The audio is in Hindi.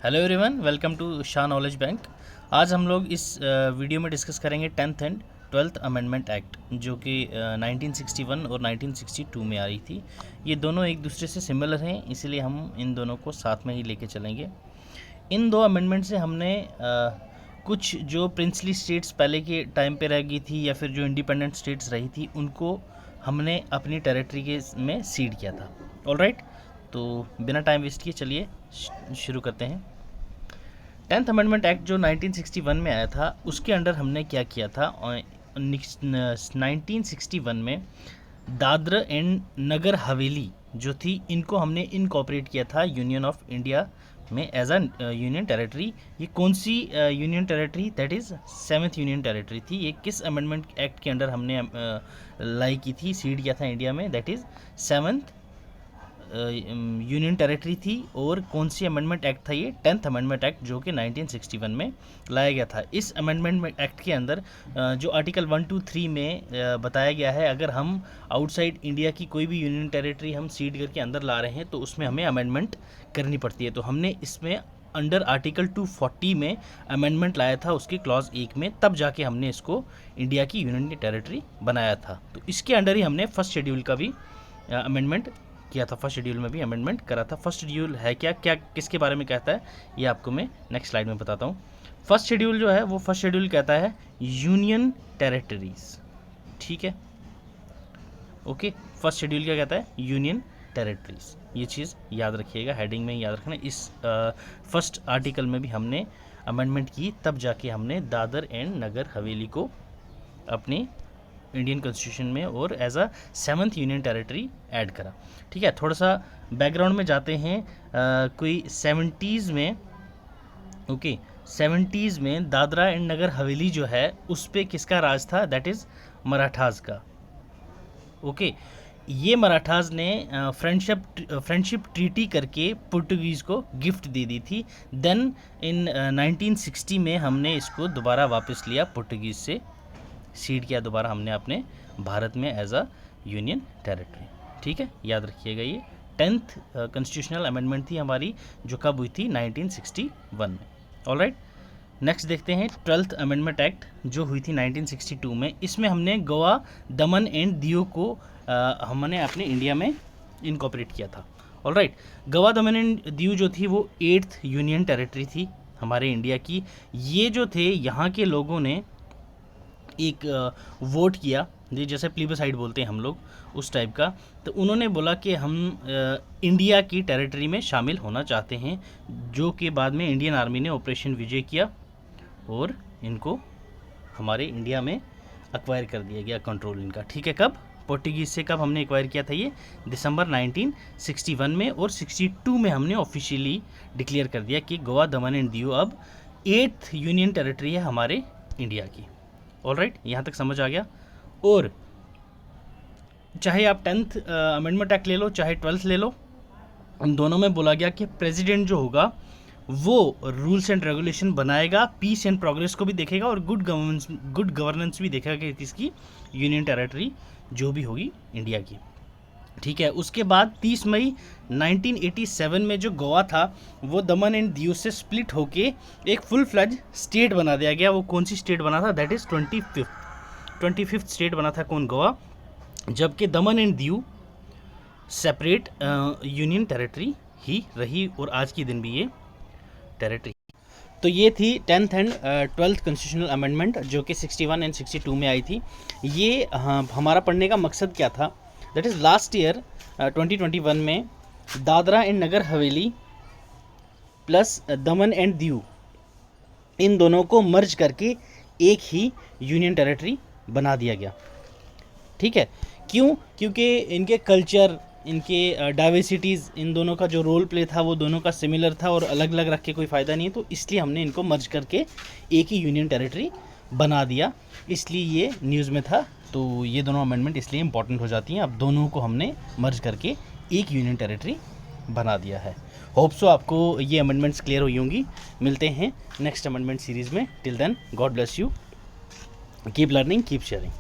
Hello everyone, welcome to Shah knowledge bank. आज हम लोग इस वीडियो में डिस्कस करेंगे 10th and 12th amendment act, जो कि 1961 और 1962 में आई थी। ये दोनों एक दूसरे से सिमिलर हैं, इसीलिए हम इन दोनों को साथ में ही लेके चलेंगे। इन दो अमेंडमेंट से हमने कुछ जो प्रिंसली स्टेट्स पहले के टाइम पे रह गई थी या फिर जो इंडिपेंडेंट स्टेट्स रही थी, उनको हमने अपनी टेरिटरी के में सीड किया था। ऑलराइट, तो बिना टाइम वेस्ट किए चलिए शुरू करते हैं। 10th अमेंडमेंट एक्ट जो 1961 में आया था, उसके अंडर हमने क्या किया था। 1961 में दादरा एंड नगर हवेली जो थी, इनको हमने इनकॉर्पोरेट किया था यूनियन ऑफ इंडिया में एज अ यूनियन टेरिटरी। ये कौन सी union territory? That is 7th union territory थी। ये किस अमेंडमेंट एक्ट के अंडर हमने लाई की थी, सीड किया था इंडिया में? That is 7th union territory थी। और कौन सी अमेंडमेंट एक्ट था ये? 10th अमेंडमेंट एक्ट, जो कि 1961 में लाया गया था। इस अमेंडमेंट एक्ट के अंदर जो आर्टिकल 1, 2, 3 में बताया गया है, अगर हम आउटसाइड इंडिया की कोई भी यूनियन टेरिटरी हम सीड करके अंदर ला रहे हैं तो उसमें हमें अमेंडमेंट करनी पड़ती है। तो हमने इसमें अंडर आर्टिकल 240 में अमेंडमेंट लाया था, उसके क्लॉज 1 में, तब जाके हमने इसको इंडिया की यूनियन टेरिटरी बनाया था। तो इसके अंडर ही हमने फर्स्ट शेड्यूल का भी अमेंडमेंट किया था। फर्स्ट शेड्यूल में भी अमेंडमेंट करा था। फर्स्ट शेड्यूल है क्या क्या किसके बारे में कहता है, ये आपको मैं नेक्स्ट स्लाइड में बताता हूँ। फर्स्ट शेड्यूल जो है वो फर्स्ट शेड्यूल कहता है यूनियन टेरिटरीज। ठीक है, ओके। फर्स्ट शेड्यूल क्या कहता है? Union territories. ये चीज़ याद रखिएगा, हेडिंग में याद रखना। इस फर्स्ट आर्टिकल में भी हमने अमेंडमेंट की, तब जाके हमने दादर एंड नगर हवेली को अपनी इंडियन कॉन्स्टिट्यूशन में और as a 7th union territory add करा। ठीक है, थोड़ा सा बैकग्राउंड में जाते हैं। कोई 70s में, ओके, 70s में दादरा एंड नगर हवेली जो है, उस पर किसका राज था? दैट इज़ मराठास का। ओके, ये मराठास ने फ्रेंडशिप ट्रीटी करके पुर्तगीज़ को गिफ्ट दे दी थी। देन इन 1960 में हमने इसको दोबारा वापस लिया, पुर्तगीज़ से सीड किया दोबारा हमने अपने भारत में एज अ यूनियन टेरिटरी। ठीक है, याद रखिएगा। ये 10th कॉन्स्टिट्यूशनल अमेंडमेंट थी हमारी, जो कब हुई थी? 1961 में। ऑलराइट, नेक्स्ट देखते हैं 12th अमेंडमेंट एक्ट, जो हुई थी 1962 में। इसमें हमने गोवा, दमन एंड दीव को हमने अपने इंडिया में इनकॉर्पोरेट किया था। Alright, Goa, Daman and Diu जो थी वो 8th यूनियन टेरिटरी थी हमारे इंडिया की। ये जो थे, यहाँ के लोगों ने एक वोट किया, जैसे प्लीबसाइड बोलते हैं हम लोग, उस टाइप का। तो उन्होंने बोला कि हम इंडिया की टेरिटरी में शामिल होना चाहते हैं, जो कि बाद में इंडियन आर्मी ने ऑपरेशन विजय किया और इनको हमारे इंडिया में एक्वायर कर दिया गया, कंट्रोल इनका। ठीक है, कब? पोर्टुगीज़ से कब हमने एक्वायर किया था? ये दिसंबर 1961 में। और 62 में हमने ऑफिशियली डिक्लेयर कर दिया कि गोवा, दमन एंड दीव अब 8th यूनियन टेरिटरी है हमारे इंडिया की। ऑलराइट, यहाँ तक समझ आ गया। और चाहे आप 10th अमेंडमेंट एक्ट ले लो, चाहे 12th ले लो, उन दोनों में बोला गया कि प्रेसिडेंट जो होगा वो रूल्स एंड रेगुलेशन बनाएगा, पीस एंड प्रोग्रेस को भी देखेगा और गुड गवर्नेंस भी देखेगा कि किसकी? यूनियन टेरिटरी जो भी होगी इंडिया की। ठीक है, उसके बाद 30 मई 1987 में जो गोवा था, वो दमन एंड दीव से स्प्लिट होके एक फुल फ्लैज स्टेट बना दिया गया। वो कौन सी स्टेट बना था? दैट इज़ 25th स्टेट बना था। कौन? गोवा। जबकि Daman and Diu separate union territory ही रही और आज के दिन भी ये टेरिटरी। तो ये थी 10th and 12th constitutional amendment, जो कि 61 एंड 62 में आई थी। ये हमारा पढ़ने का मकसद क्या था? दैट इज़ लास्ट ईयर 2021 में Dadra and Nagar Haveli plus Daman and Diu, इन दोनों को मर्ज करके एक ही यूनियन टेरिटरी बना दिया गया। ठीक है, क्यों? क्योंकि इनके कल्चर, इनके डाइवर्सिटीज़, इन दोनों का जो रोल प्ले था वो दोनों का सिमिलर था और अलग अलग रख के कोई फ़ायदा नहीं है। तो इसलिए हमने इनको मर्ज करके एक ही यूनियन टेरिटरी बना दिया, इसलिए ये न्यूज़ में था। तो ये दोनों अमेंडमेंट इसलिए इंपॉर्टेंट हो जाती हैं। अब दोनों को हमने मर्ज करके एक यूनियन टेरिटरी बना दिया है। होप सो आपको ये अमेंडमेंट्स क्लियर हुई होंगी। मिलते हैं नेक्स्ट अमेंडमेंट सीरीज़ में। Till then, God bless you, keep learning, keep sharing.